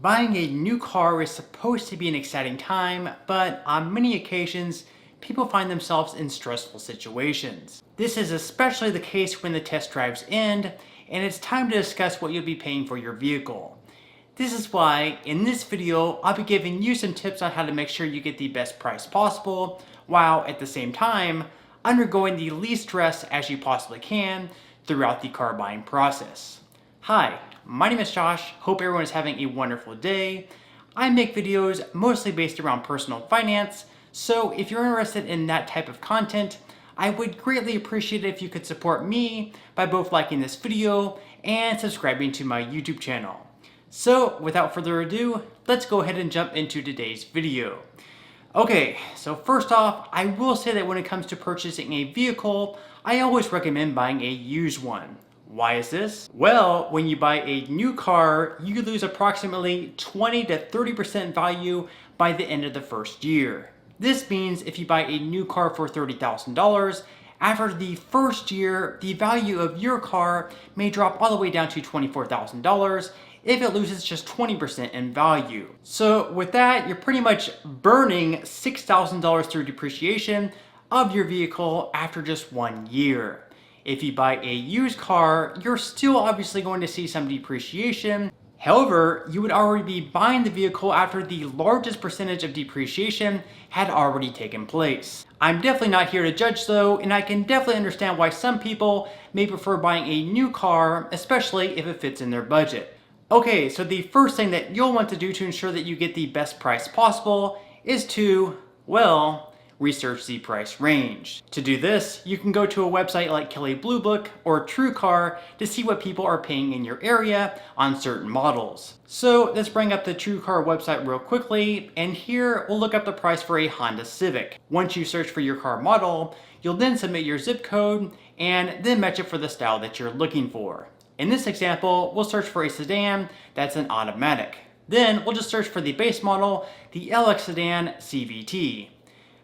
Buying a new car is supposed to be an exciting time, but on many occasions, people find themselves in stressful situations. This is especially the case when the test drives end, and it's time to discuss what you'll be paying for your vehicle. This is why, in this video, I'll be giving you some tips on how to make sure you get the best price possible, while at the same time, undergoing the least stress as you possibly can throughout the car buying process. Hi, my name is Josh. Hope everyone is having a wonderful day. I make videos mostly based around personal finance, so if you're interested in that type of content, I would greatly appreciate it if you could support me by both liking this video and subscribing to my YouTube channel. So without further ado, let's go ahead and jump into today's video. Okay, so first off, I will say that when it comes to purchasing a vehicle, I always recommend buying a used one. Why is this? Well, when you buy a new car, you lose approximately 20 to 30% value by the end of the first year. This means if you buy a new car for $30,000, after the first year, the value of your car may drop all the way down to $24,000 if it loses just 20% in value. So with that, you're pretty much burning $6,000 through depreciation of your vehicle after just 1 year. If you buy a used car, you're still obviously going to see some depreciation. However, you would already be buying the vehicle after the largest percentage of depreciation had already taken place. I'm definitely not here to judge though, and I can definitely understand why some people may prefer buying a new car, especially if it fits in their budget. Okay, so the first thing that you'll want to do to ensure that you get the best price possible is to, well, research the price range. To do this, you can go to a website like Kelley Blue Book or TrueCar to see what people are paying in your area on certain models. So let's bring up the TrueCar website real quickly, and here we'll look up the price for a Honda Civic. Once you search for your car model, you'll then submit your zip code and then match it for the style that you're looking for. In this example, we'll search for a sedan that's an automatic. Then we'll just search for the base model, the LX Sedan CVT.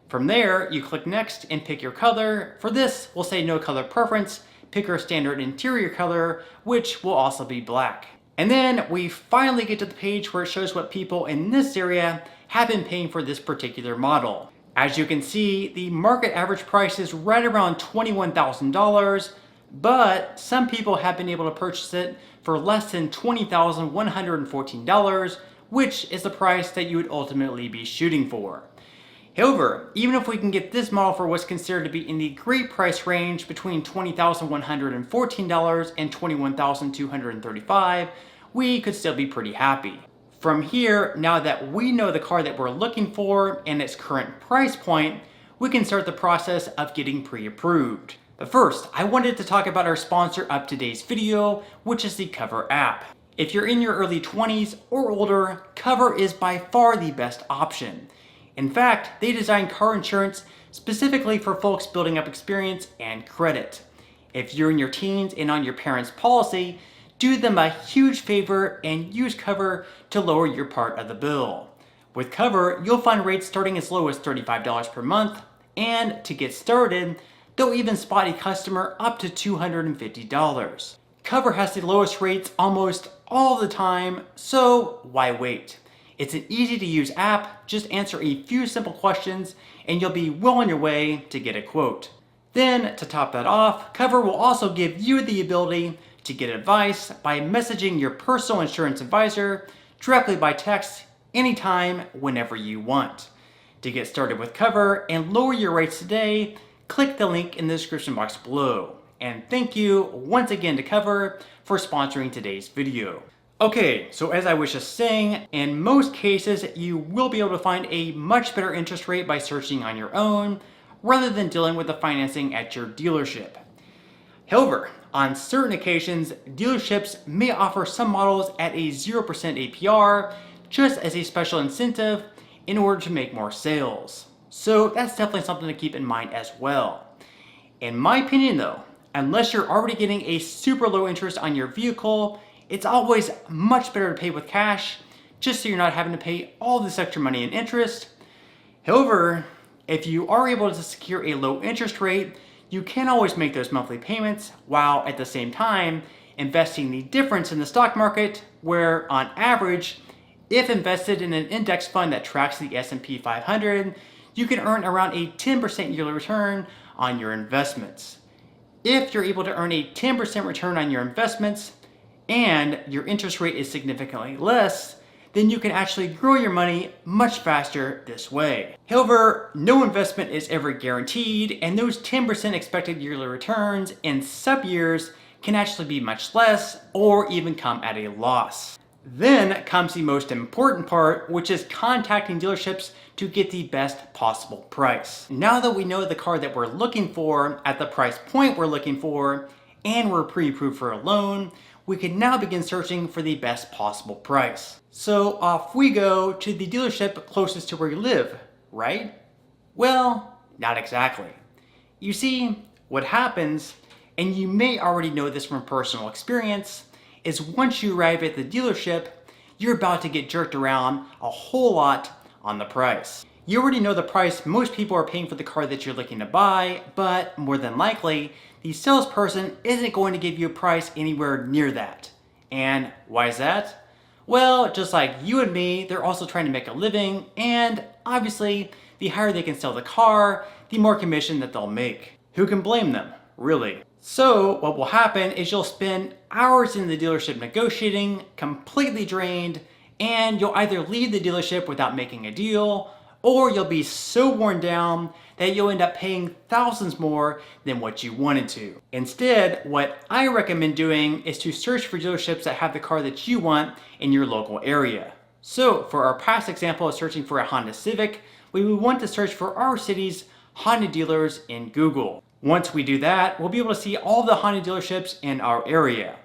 From there, you click next and pick your color. For this, we'll say no color preference, pick our standard interior color, which will also be black. And then we finally get to the page where it shows what people in this area have been paying for this particular model. As you can see, the market average price is right around $21,000, but some people have been able to purchase it for less than $20,114, which is the price that you would ultimately be shooting for. However, even if we can get this model for what's considered to be in the great price range between $20,114 and $21,235, we could still be pretty happy. From here, now that we know the car that we're looking for and its current price point, we can start the process of getting pre-approved. But first, I wanted to talk about our sponsor of today's video, which is the Cover app. If you're in your early 20s or older, Cover is by far the best option. In fact, they designed car insurance specifically for folks building up experience and credit. If you're in your teens and on your parents' policy, do them a huge favor and use Cover to lower your part of the bill. With Cover, you'll find rates starting as low as $35 per month, and to get started, they'll even spot a customer up to $250. Cover has the lowest rates almost all the time, so why wait? It's an easy to use app, just answer a few simple questions and you'll be well on your way to get a quote. Then, to top that off, Cover will also give you the ability to get advice by messaging your personal insurance advisor directly by text anytime, whenever you want. To get started with Cover and lower your rates today, click the link in the description box below. And thank you once again to Cover for sponsoring today's video. Okay, so as I was just saying, in most cases, you will be able to find a much better interest rate by searching on your own, rather than dealing with the financing at your dealership. However, on certain occasions, dealerships may offer some models at a 0% APR, just as a special incentive in order to make more sales. So that's definitely something to keep in mind as well. In my opinion though, unless you're already getting a super low interest on your vehicle, it's always much better to pay with cash, just so you're not having to pay all this extra money in interest. However, if you are able to secure a low interest rate, you can always make those monthly payments while at the same time investing the difference in the stock market, where on average, If invested in an index fund that tracks the S&P 500, you can earn around a 10% yearly return on your investments. If you're able to earn a 10% return on your investments and your interest rate is significantly less, then you can actually grow your money much faster this way. However, no investment is ever guaranteed, and those 10% expected yearly returns in sub years can actually be much less or even come at a loss. Then comes the most important part, which is contacting dealerships to get the best possible price. Now that we know the car that we're looking for at the price point we're looking for, and we're pre-approved for a loan, we can now begin searching for the best possible price. So off we go to the dealership closest to where you live, right? Well, not exactly. You see, what happens, and you may already know this from personal experience, is once you arrive at the dealership, you're about to get jerked around a whole lot on the price. You already know the price most people are paying for the car that you're looking to buy, but more than likely, the salesperson isn't going to give you a price anywhere near that. And why is that? Well, just like you and me, they're also trying to make a living, and obviously, the higher they can sell the car, the more commission that they'll make. Who can blame them, really? So what will happen is you'll spend hours in the dealership negotiating, completely drained, and you'll either leave the dealership without making a deal, or you'll be so worn down that you'll end up paying thousands more than what you wanted to. Instead, what I recommend doing is to search for dealerships that have the car that you want in your local area. So for our past example of searching for a Honda Civic, we would want to search for our city's Honda dealers in Google. Once we do that, we'll be able to see all the Honda dealerships in our area.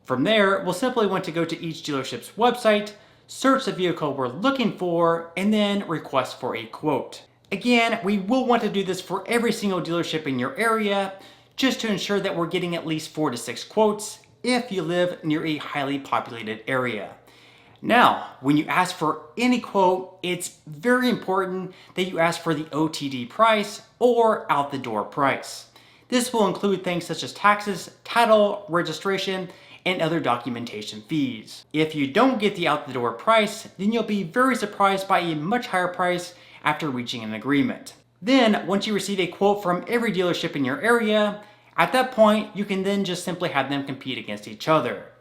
From there, we'll simply want to go to each dealership's website, search the vehicle we're looking for, and then request for a quote. Again, we will want to do this for every single dealership in your area, just to ensure that we're getting at least 4 to 6 quotes if you live near a highly populated area. Now, when you ask for any quote, it's very important that you ask for the OTD price or out the door price. This will include things such as taxes, title, registration, and other documentation fees. If you don't get the out the door price, then you'll be very surprised by a much higher price after reaching an agreement. Then, once you receive a quote from every dealership in your area, at that point, you can then just simply have them compete against each other.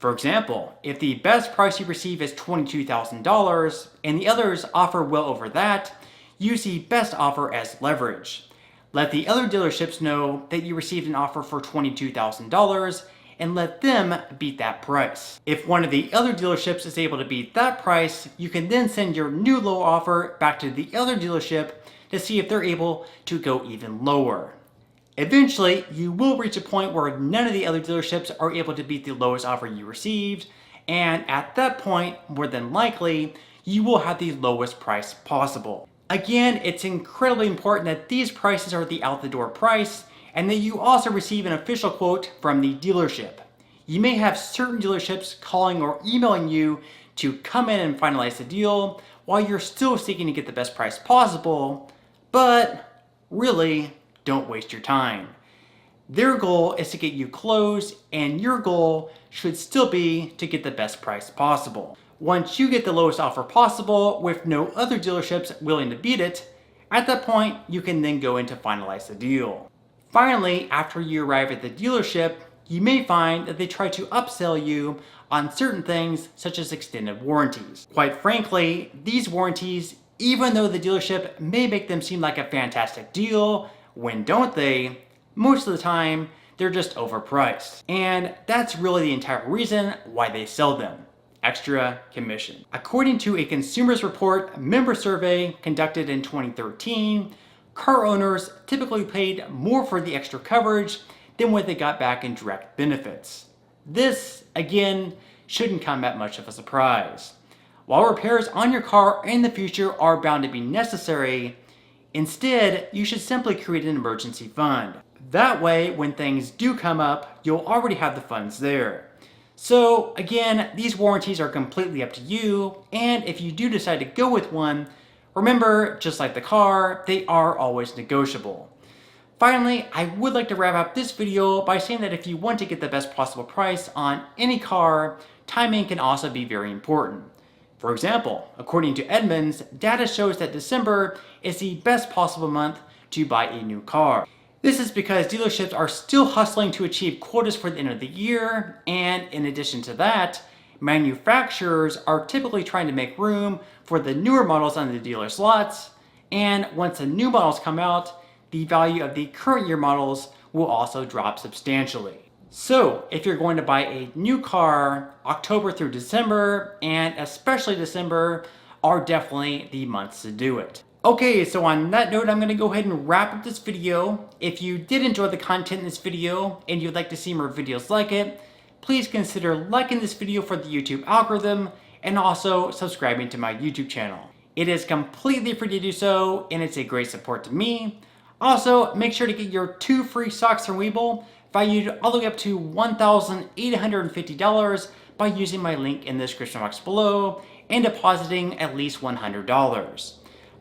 For example, if the best price you receive is $22,000 and the others offer well over that, use the best offer as leverage. Let the other dealerships know that you received an offer for $22,000 and let them beat that price. If one of the other dealerships is able to beat that price, you can then send your new low offer back to the other dealership to see if they're able to go even lower. Eventually, you will reach a point where none of the other dealerships are able to beat the lowest offer you received, and at that point, more than likely, you will have the lowest price possible. Again, it's incredibly important that these prices are the out-the-door price, and that you also receive an official quote from the dealership. You may have certain dealerships calling or emailing you to come in and finalize the deal while you're still seeking to get the best price possible, but really, don't waste your time. Their goal is to get you closed, and your goal should still be to get the best price possible. Once you get the lowest offer possible with no other dealerships willing to beat it, at that point you can then go in to finalize the deal. Finally, after you arrive at the dealership, you may find that they try to upsell you on certain things such as extended warranties. Quite frankly, these warranties, even though the dealership may make them seem like a fantastic deal, when don't they? Most of the time, they're just overpriced. And that's really the entire reason why they sell them. Extra commission. According to a Consumers Report member survey conducted in 2013, car owners typically paid more for the extra coverage than what they got back in direct benefits. This, again, shouldn't come at much of a surprise. While repairs on your car in the future are bound to be necessary, instead, you should simply create an emergency fund. That way, when things do come up, you'll already have the funds there. So again, these warranties are completely up to you, and if you do decide to go with one, remember, just like the car, they are always negotiable. Finally, I would like to wrap up this video by saying that if you want to get the best possible price on any car, timing can also be very important. For example, according to Edmunds, data shows that December is the best possible month to buy a new car. This is because dealerships are still hustling to achieve quotas for the end of the year, and in addition to that, manufacturers are typically trying to make room for the newer models on the dealer's lots, and once the new models come out, the value of the current year models will also drop substantially. So, if you're going to buy a new car, October through December, and especially December, are definitely the months to do it. Okay, so on that note, I'm going to go ahead and wrap up this video. If you did enjoy the content in this video, and you'd like to see more videos like it, please consider liking this video for the YouTube algorithm, and also subscribing to my YouTube channel. It is completely free to do so, and it's a great support to me. Also, make sure to get your 2 free socks from Webull, valued all the way up to $1,850 by using my link in the description box below and depositing at least $100.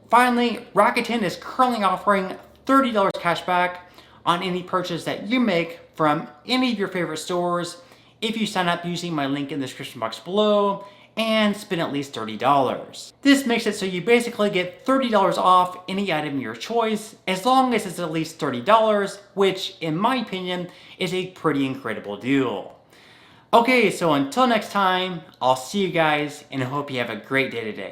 Finally, Rakuten is currently offering $30 cash back on any purchase that you make from any of your favorite stores if you sign up using my link in the description box below and spend at least $30. This makes it so you basically get $30 off any item of your choice, as long as it's at least $30, which in my opinion is a pretty incredible deal. Okay, so until next time, I'll see you guys and I hope you have a great day today.